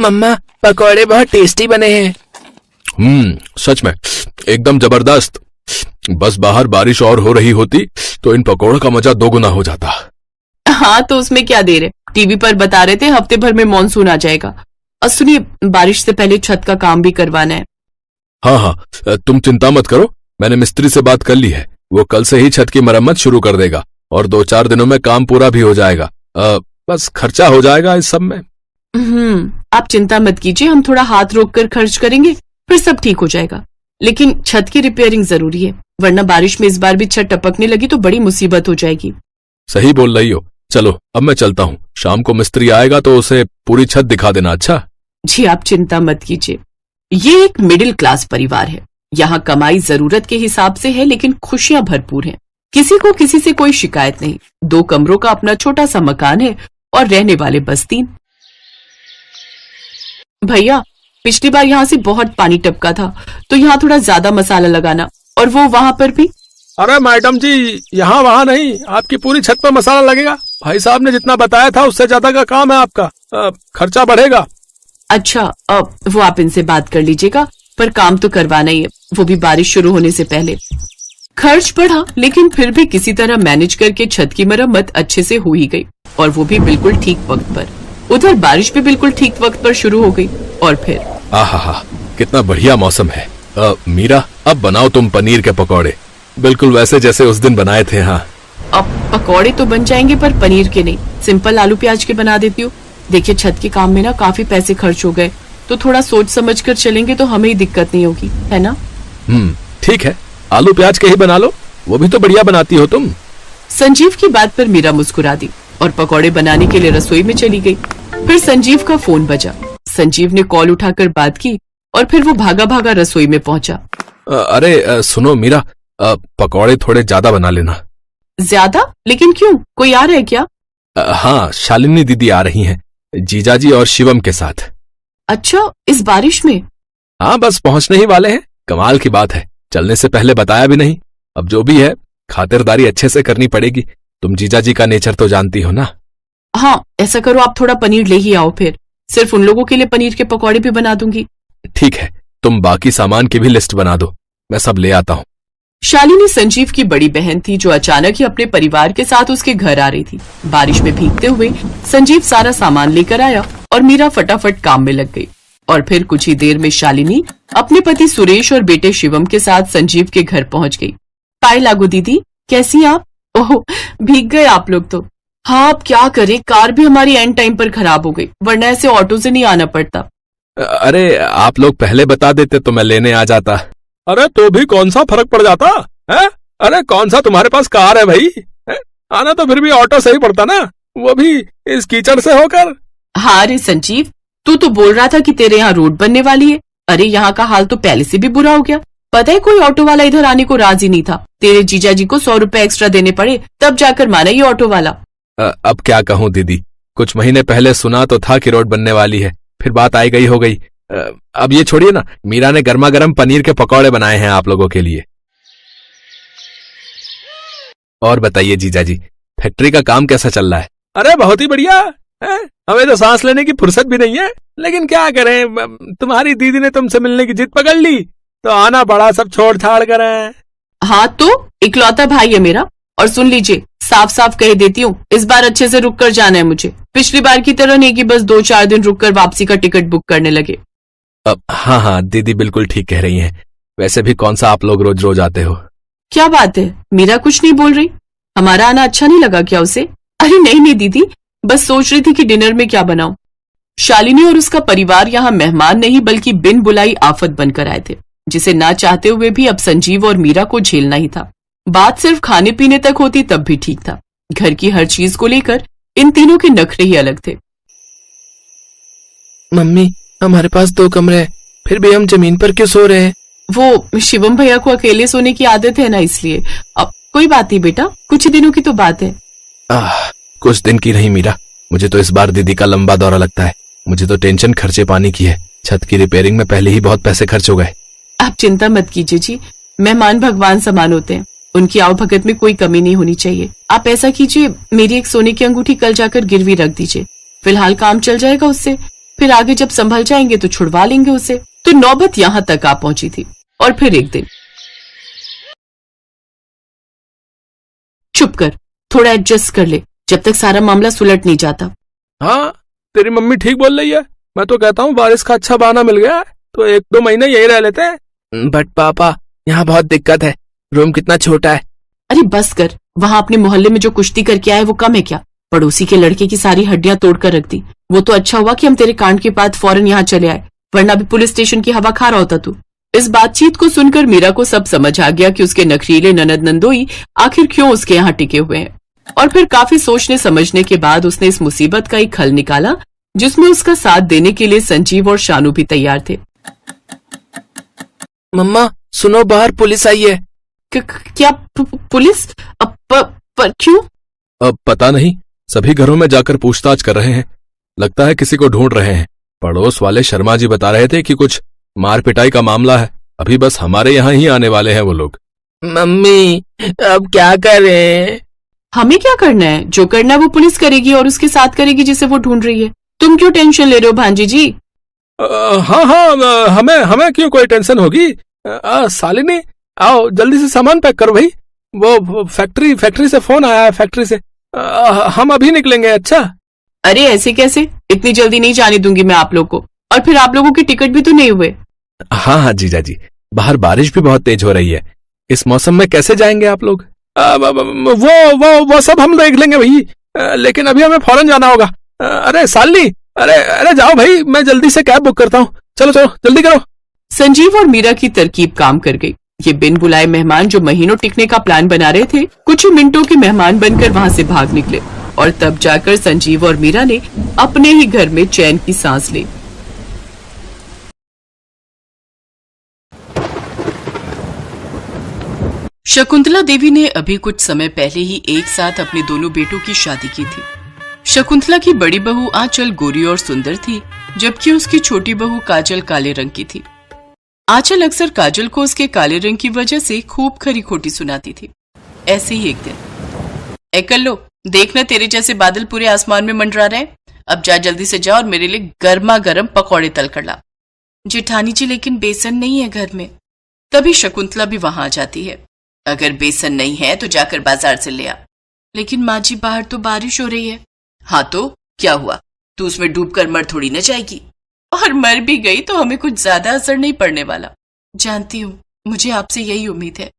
मम्मा पकौड़े बहुत टेस्टी बने हैं। सच में एकदम जबरदस्त। बस बाहर बारिश और हो रही होती तो इन पकौड़ों का मजा दोगुना हो जाता। हाँ तो उसमें क्या देर है, टीवी पर बता रहे थे हफ्ते भर में मॉनसून आ जाएगा। और सुनिए, बारिश से पहले छत का काम भी करवाना है। हाँ, तुम चिंता मत करो, मैंने मिस्त्री से बात कर ली है। वो कल से ही छत की मरम्मत शुरू कर देगा और 2-4 दिनों में काम पूरा भी हो जाएगा। बस खर्चा हो जाएगा इस सब में। आप चिंता मत कीजिए, हम थोड़ा हाथ रोक कर खर्च करेंगे, फिर सब ठीक हो जाएगा। लेकिन छत की रिपेयरिंग जरूरी है, वरना बारिश में इस बार भी छत टपकने लगी तो बड़ी मुसीबत हो जाएगी। सही बोल रही हो। चलो अब मैं चलता हूँ, शाम को मिस्त्री आएगा तो उसे पूरी छत दिखा देना। अच्छा जी आप चिंता मत कीजिए। ये एक मिडिल क्लास परिवार है। यहाँ कमाई जरूरत के हिसाब से है, लेकिन खुशियां भरपूर हैं। किसी को किसी से कोई शिकायत नहीं। 2 कमरों का अपना छोटा सा मकान है और रहने वाले बस 3। भैया, पिछली बार यहाँ से बहुत पानी टपका था, तो यहाँ थोड़ा ज्यादा मसाला लगाना, और वो वहाँ पर भी। अरे मैडम जी, यहाँ वहाँ नहीं, आपकी पूरी छत पर मसाला लगेगा। भाई साहब ने जितना बताया था उससे ज्यादा का काम है आपका, खर्चा बढ़ेगा। अच्छा, वो आप इनसे बात कर लीजिएगा, पर काम तो करवाना ही है, वो भी बारिश शुरू होने से पहले। खर्च बढ़ा, लेकिन फिर भी किसी तरह मैनेज करके छत की मरम्मत अच्छे से हो ही गई, और वो भी बिल्कुल ठीक वक्त पर। उधर बारिश भी बिल्कुल ठीक वक्त पर शुरू हो गई। और फिर आहा, कितना बढ़िया मौसम है। मीरा, अब बनाओ तुम पनीर के पकौड़े, बिल्कुल वैसे जैसे उस दिन बनाए थे। हाँ, अब पकौड़े तो बन जाएंगे, पर पनीर के नहीं, सिंपल आलू प्याज के बना देती हूँ। देखिए, छत के काम में ना काफी पैसे खर्च हो गए, तो थोड़ा सोच समझ कर चलेंगे तो हमें ही दिक्कत नहीं होगी, है ना? ठीक है, आलू प्याज के ही बना लो, वो भी तो बढ़िया बनाती हो तुम। संजीव की बात पर मीरा मुस्कुरा दी और पकौड़े बनाने के लिए रसोई में चली गई। फिर संजीव का फोन बजा। संजीव ने कॉल उठाकर बात की और फिर वो भागा भागा रसोई में पहुंचा। अरे सुनो मीरा, पकौड़े थोड़े ज्यादा बना लेना। ज्यादा? लेकिन क्यों, कोई आ रहा है क्या? हाँ, शालिनी दीदी आ रही हैं, जीजाजी और शिवम के साथ। अच्छा, इस बारिश में? हाँ, बस पहुंचने ही वाले हैं। कमाल की बात है, चलने से पहले बताया भी नहीं। अब जो भी है, खातिरदारी अच्छे से करनी पड़ेगी। तुम जीजाजी का नेचर तो जानती हो ना। हाँ, ऐसा करो, आप थोड़ा पनीर ले ही आओ, फिर सिर्फ उन लोगों के लिए पनीर के पकौड़े भी बना दूंगी। ठीक है, तुम बाकी सामान की भी लिस्ट बना दो, मैं सब ले आता हूँ। शालिनी संजीव की बड़ी बहन थी, जो अचानक ही अपने परिवार के साथ उसके घर आ रही थी। बारिश में भीगते हुए संजीव सारा सामान लेकर आया और मीरा फटाफट काम में लग गई। और फिर कुछ ही देर में शालिनी अपने पति सुरेश और बेटे शिवम के साथ संजीव के घर पहुंच गई। पाए लागू दीदी, कैसी आप? ओह, भीग गए आप लोग तो। हाँ, अब क्या करें, कार भी हमारी एंड टाइम पर खराब हो गई, वरना ऐसे ऑटो से नहीं आना पड़ता। अरे आप लोग पहले बता देते तो मैं लेने आ जाता। अरे तो भी कौन सा फर्क पड़ जाता है? अरे कौन सा तुम्हारे पास कार है भाई है? आना तो फिर भी ऑटो से ही पड़ता ना, वो भी इस कीचड़ से होकर। हाँ रे संजीव, तू तो बोल रहा था कि तेरे यहाँ रोड बनने वाली है। अरे यहाँ का हाल तो पहले से भी बुरा हो गया। पता है, कोई ऑटो वाला इधर आने को राजी नहीं था। तेरे जीजाजी को 100 रुपए एक्स्ट्रा देने पड़े, तब जाकर माना ये ऑटो वाला। अब क्या कहूँ दीदी, कुछ महीने पहले सुना तो था कि रोड बनने वाली है, फिर बात आई गई हो गई। अब ये छोड़िए ना, मीरा ने गर्मा गर्म पनीर के पकौड़े बनाए हैं आप लोगों के लिए। और बताइए जीजाजी, फैक्ट्री का काम कैसा चल रहा है? अरे बहुत ही बढ़िया है, हमें तो सांस लेने की फुर्सत भी नहीं है, लेकिन क्या करें, तुम्हारी दीदी ने तुमसे मिलने की जिद पकड़ ली तो आना पड़ा, सब छोड़ छाड़ कर। हाँ, तो इकलौता भाई है मेरा। और सुन लीजिए, साफ साफ कह देती हूँ, इस बार अच्छे से रुक कर जाना है मुझे। पिछली बार की तरह नहीं कि बस 2-4 दिन रुक कर वापसी का टिकट बुक करने लगे। हाँ, दीदी बिल्कुल ठीक कह रही हैं। वैसे भी कौन सा आप लोग रोज रोज आते हो? क्या बात है, मीरा कुछ नहीं बोल रही? हमारा आना अच्छा नहीं लगा क्या उसे? अरे नहीं दीदी, बस सोच रही थी कि डिनर में क्या बनाऊं। शालिनी और उसका परिवार यहाँ मेहमान नहीं बल्कि बिन बुलाई आफत बनकर आए थे, जिसे ना चाहते हुए भी अब संजीव और मीरा को झेलना ही था। बात सिर्फ खाने पीने तक होती तब भी ठीक था, घर की हर चीज को लेकर इन तीनों के नखरे ही अलग थे। मम्मी, हमारे पास 2 कमरे हैं, फिर भी हम जमीन पर क्यों सो रहे हैं? वो शिवम भैया को अकेले सोने की आदत है ना, इसलिए। अब कोई बात नहीं बेटा, कुछ ही दिनों की तो बात है। कुछ दिन की नहीं मीरा, मुझे तो इस बार दीदी का लंबा दौरा लगता है। मुझे तो टेंशन खर्चे पानी की है। छत की रिपेयरिंग में पहले ही बहुत पैसे खर्च हो गए। आप चिंता मत कीजिए जी, मेहमान भगवान समान होते हैं, उनकी आवभगत में कोई कमी नहीं होनी चाहिए। आप ऐसा कीजिए, मेरी एक सोने की अंगूठी कल जाकर गिरवी रख दीजिए, फिलहाल काम चल जाएगा उससे। फिर आगे जब संभल जाएंगे तो छुड़वा लेंगे उसे। तो नौबत यहाँ तक आ पहुंची थी। और फिर एक दिन, चुप कर, थोड़ा एडजस्ट कर ले जब तक सारा मामला सुलट नहीं जाता। हाँ, तेरी मम्मी ठीक बोल रही है। मैं तो कहता हूँ बारिश का अच्छा बहाना मिल गया है तो 1-2 महीने यही रह लेते हैं। बट पापा, यहाँ बहुत दिक्कत है, रूम कितना छोटा है। अरे बस कर, वहां अपने मोहल्ले में जो कुश्ती करके आए वो कम है क्या? पड़ोसी के लड़के की सारी हड्डियां तोड़कर रख दी। वो तो अच्छा हुआ कि हम तेरे कांड के बाद फौरन यहाँ चले आए, वरना भी पुलिस स्टेशन की हवा खा रहा होता तू। इस बातचीत को सुनकर मीरा को सब समझ आ गया कि उसके नखरीले ननद नंदोई आखिर क्यों उसके यहाँ टिके हुए हैं। और फिर काफी सोचने समझने के बाद उसने इस मुसीबत का एक हल निकाला, जिसमें उसका साथ देने के लिए संजीव और शानू भी तैयार थे। मम्मा सुनो, बाहर पुलिस आई है। क्या पुलिस? पर क्यों? अब पता नहीं, सभी घरों में जाकर पूछताछ कर रहे हैं। लगता है किसी को ढूंढ रहे हैं। पड़ोस वाले शर्मा जी बता रहे थे कि कुछ मार पिटाई का मामला है। अभी बस हमारे यहाँ ही आने वाले हैं वो लोग। मम्मी अब क्या करें? हमें क्या करना है? जो करना है वो पुलिस करेगी और उसके साथ करेगी जिसे वो ढूंढ रही है। तुम क्यों टेंशन ले रहे हो भांजी जी? हाँ, हमें क्यों कोई टेंशन होगी। सालिनी, आओ जल्दी से सामान पैक करो भाई। वो फैक्ट्री से फोन आया है, फैक्ट्री से। हम अभी निकलेंगे। अच्छा। अरे ऐसे कैसे? इतनी जल्दी नहीं जाने दूंगी मैं आप लोग को। और फिर आप लोगों की टिकट भी तो नहीं हुए। हाँ जीजा जी, बाहर बारिश भी बहुत तेज हो रही है। इस मौसम में कैसे जाएंगे आप लोग? वो सब हम देख लेंगे भाई, लेकिन अभी हमें फौरन जाना होगा। अरे सालनी, अरे जाओ भाई, मैं जल्दी से कैब बुक करता हूँ। चलो जल्दी करो। संजीव और मीरा की तरकीब काम कर गई। ये बिन बुलाए मेहमान जो महीनों टिकने का प्लान बना रहे थे, कुछ ही मिनटों के मेहमान बनकर वहां से भाग निकले। और तब जाकर संजीव और मीरा ने अपने ही घर में चैन की सांस ली। शकुंतला देवी ने अभी कुछ समय पहले ही एक साथ अपने दोनों बेटों की शादी की थी। शकुंतला की बड़ी बहू आंचल गोरी और सुंदर थी, जबकि उसकी छोटी बहू काजल काले रंग की थी। आंचल अक्सर काजल को उसके काले रंग की वजह से खूब खरी खोटी सुनाती थी। ऐसे ही एक दिन, ए कल्लो, देखना तेरे जैसे बादल पूरे आसमान में मंडरा रहे। अब जा जल्दी से जा और मेरे लिए गर्मा गर्म पकौड़े तल कर ला। जेठानी जी, लेकिन बेसन नहीं है घर में। तभी शकुंतला भी वहां आ जाती है। अगर बेसन नहीं है तो जाकर बाजार से ले आ। लेकिन माँ जी, बाहर तो बारिश हो रही है। हाँ तो क्या हुआ, तू उसमें डूबकर मर थोड़ी न जाएगी। और मर भी गई तो हमें कुछ ज्यादा असर नहीं पड़ने वाला। जानती हूँ, मुझे आपसे यही उम्मीद है।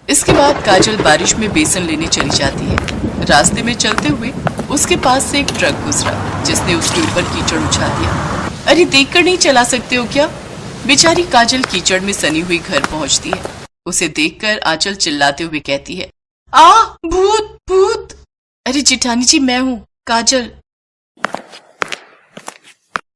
इसके बाद काजल बारिश में बेसन लेने चली जाती है। रास्ते में चलते हुए उसके पास से एक ट्रक गुजरा, जिसने उसके ऊपर कीचड़ उछाल दिया। अरे देखकर नहीं चला सकते हो क्या? बेचारी काजल कीचड़ में सनी हुई घर पहुंचती है। उसे देखकर आंचल चिल्लाते हुए कहती है, आ भूत भूत। अरे जेठानी जी, मैं हूँ काजल।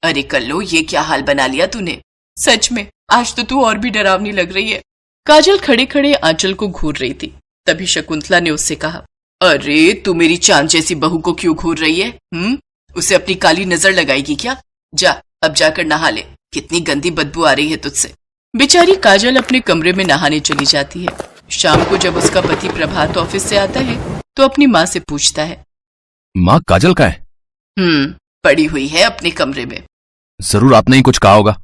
अरे कल्लो, ये क्या हाल बना लिया तूने? सच में आज तो तू और भी डरावनी लग रही है। काजल खड़े खड़े आंचल को घूर रही थी। तभी शकुंतला ने उससे कहा, अरे तू मेरी चांद जैसी बहू को क्यों घूर रही है? उसे अपनी काली नजर लगाएगी क्या? जा अब जाकर नहा ले, कितनी गंदी बदबू आ रही है तुझसे। बेचारी काजल अपने कमरे में नहाने चली जाती है। शाम को जब उसका पति प्रभात ऑफिस से आता है तो अपनी माँ से पूछता है, माँ काजल का है? पड़ी हुई है अपने कमरे में। जरूर आपने ही कुछ कहा होगा।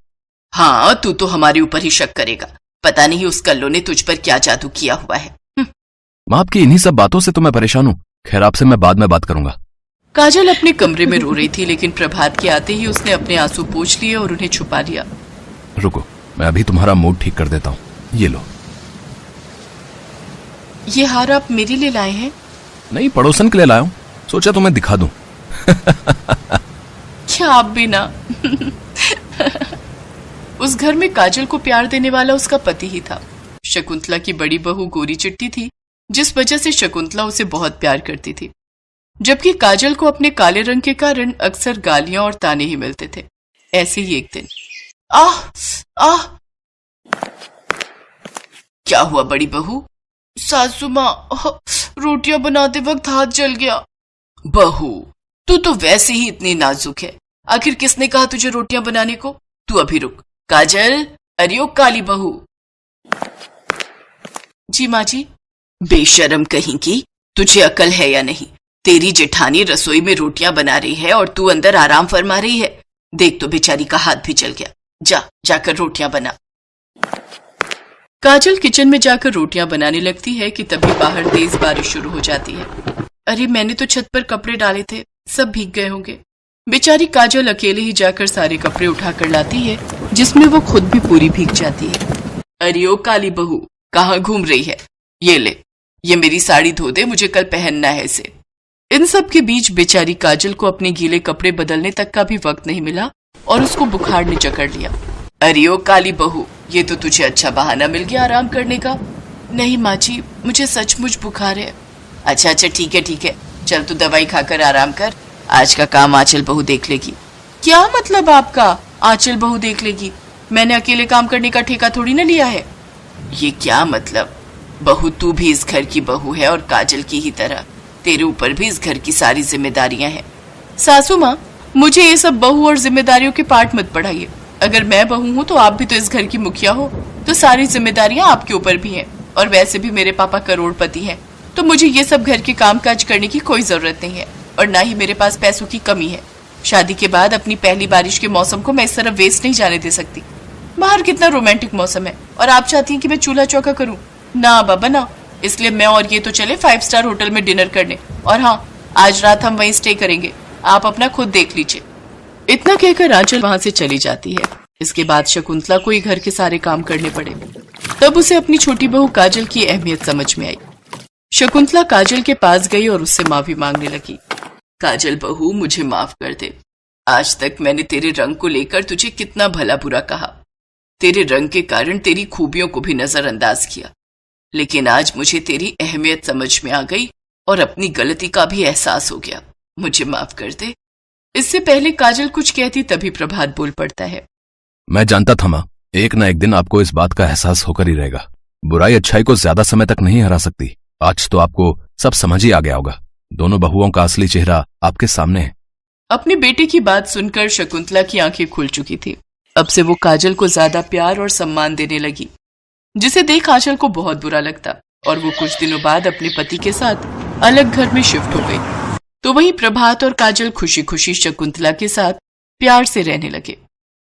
हाँ, तू तो हमारे ऊपर ही शक करेगा। पता नहीं उस कल्लो ने तुझ पर क्या जादू किया हुआ है। माँ, आपकी इन्हीं सब बातों से तो मैं परेशान हूँ। खैर, आपसे मैं बाद में बात करूंगा। काजल अपने कमरे में रो रही थी, लेकिन प्रभात के आते ही उसने अपने आंसू पोंछ लिए और उन्हें छुपा लिया। रुको, मैं अभी तुम्हारा मूड ठीक कर देता हूँ। ये लो। ये हार आप मेरे लिए लाए हैं? नहीं, पड़ोसन के लिए लाया हूँ। सोचा तुम्हें दिखा दूं। क्या आप भी ना। उस घर में काजल को प्यार देने वाला उसका पति ही था। शकुंतला की बड़ी बहू गोरी चिट्टी थी, जिस वजह से शकुंतला उसे बहुत प्यार करती थी, जबकि काजल को अपने काले रंग के कारण अक्सर गालियां और ताने ही मिलते थे। ऐसे ही एक दिन, आह आह, क्या हुआ बड़ी बहू? सासू माँ, रोटियां बनाते वक्त हाथ जल गया। बहू, तू तो वैसे ही इतनी नाजुक है, आखिर किसने कहा तुझे रोटियां बनाने को? तू अभी रुक। काजल, अरे ओ काली बहू। जी माँ जी। बेशरम कहीं की, तुझे अकल है या नहीं? तेरी जेठानी रसोई में रोटियां बना रही है और तू अंदर आराम फरमा रही है। देख तो बेचारी का हाथ भी जल गया। जाकर रोटियां बना। काजल किचन में जाकर रोटियां बनाने लगती है कि तभी बाहर तेज बारिश शुरू हो जाती है। अरे मैंने तो छत पर कपड़े डाले थे, सब भीग गए होंगे। बेचारी काजल अकेले ही जाकर सारे कपड़े उठाकर लाती है, जिसमें वो खुद भी पूरी भीग जाती है। अरे ओ काली बहू, कहाँ घूम रही है? ये ले, ये मेरी साड़ी धो दे, मुझे कल पहनना है इसे। इन सब के बीच बेचारी काजल को अपने गीले कपड़े बदलने तक का भी वक्त नहीं मिला और उसको बुखार ने जकड़ लिया। अरे ओ काली बहू, ये तो तुझे अच्छा बहाना मिल गया आराम करने का। नहीं माँ जी, मुझे सचमुच बुखार है। अच्छा ठीक है, चल तू दवाई खाकर आराम कर, आज का काम आंचल बहू देख लेगी। क्या मतलब आपका आंचल बहू देख लेगी? मैंने अकेले काम करने का ठेका थोड़ी ना लिया है। ये क्या मतलब? बहू तू भी इस घर की बहू है और काजल की ही तरह तेरे ऊपर भी इस घर की सारी जिम्मेदारियां हैं। सासू माँ, मुझे ये सब बहू और जिम्मेदारियों के पाठ मत पढ़ाइए। अगर मैं बहू हूँ तो आप भी तो इस घर की मुखिया हो, तो सारी जिम्मेदारियां आपके ऊपर भी हैं। और वैसे भी मेरे पापा करोड़पति हैं, तो मुझे ये सब घर के काम काज करने की कोई जरूरत नहीं है और ना ही मेरे पास पैसों की कमी है। शादी के बाद अपनी पहली बारिश के मौसम को मैं इस तरह वेस्ट नहीं जाने दे सकती। बाहर कितना रोमांटिक मौसम है और आप चाहती हैं कि मैं चूल्हा चौका करूं? ना बाबा ना। इसलिए मैं और ये तो चले 5 स्टार होटल में डिनर करने, और हाँ, आज रात हम वहीं स्टे करेंगे, आप अपना खुद देख लीजिए। इतना कहकर आंचल वहां से चली जाती है। इसके बाद शकुंतला को ही घर के सारे काम करने पड़े। तब उसे अपनी छोटी बहू काजल की अहमियत समझ में आई। शकुंतला काजल के पास गई और उससे माफी मांगने लगी। काजल बहू, मुझे माफ कर दे। आज तक मैंने तेरे रंग को लेकर तुझे कितना भला बुरा कहा, तेरे रंग के कारण तेरी खूबियों को भी नजरअंदाज किया, लेकिन आज मुझे तेरी अहमियत समझ में आ गई और अपनी गलती का भी एहसास हो गया। मुझे माफ कर दे। इससे पहले काजल कुछ कहती तभी प्रभात बोल पड़ता है। मैं जानता था माँ, एक न एक दिन आपको इस बात का एहसास होकर ही रहेगा। बुराई अच्छाई को ज्यादा समय तक नहीं हरा सकती। आज तो आपको सब समझ ही आ गया होगा। दोनों बहुओं का असली चेहरा आपके सामने है। अपने बेटे की बात सुनकर शकुंतला की आंखें खुल चुकी थी। अब से वो काजल को ज्यादा प्यार और सम्मान देने लगी, जिसे देख आंचल को बहुत बुरा लगता और वो कुछ दिनों बाद अपने पति के साथ अलग घर में शिफ्ट हो गई। तो वहीं प्रभात और काजल खुशी खुशी शकुंतला के साथ प्यार से रहने लगे।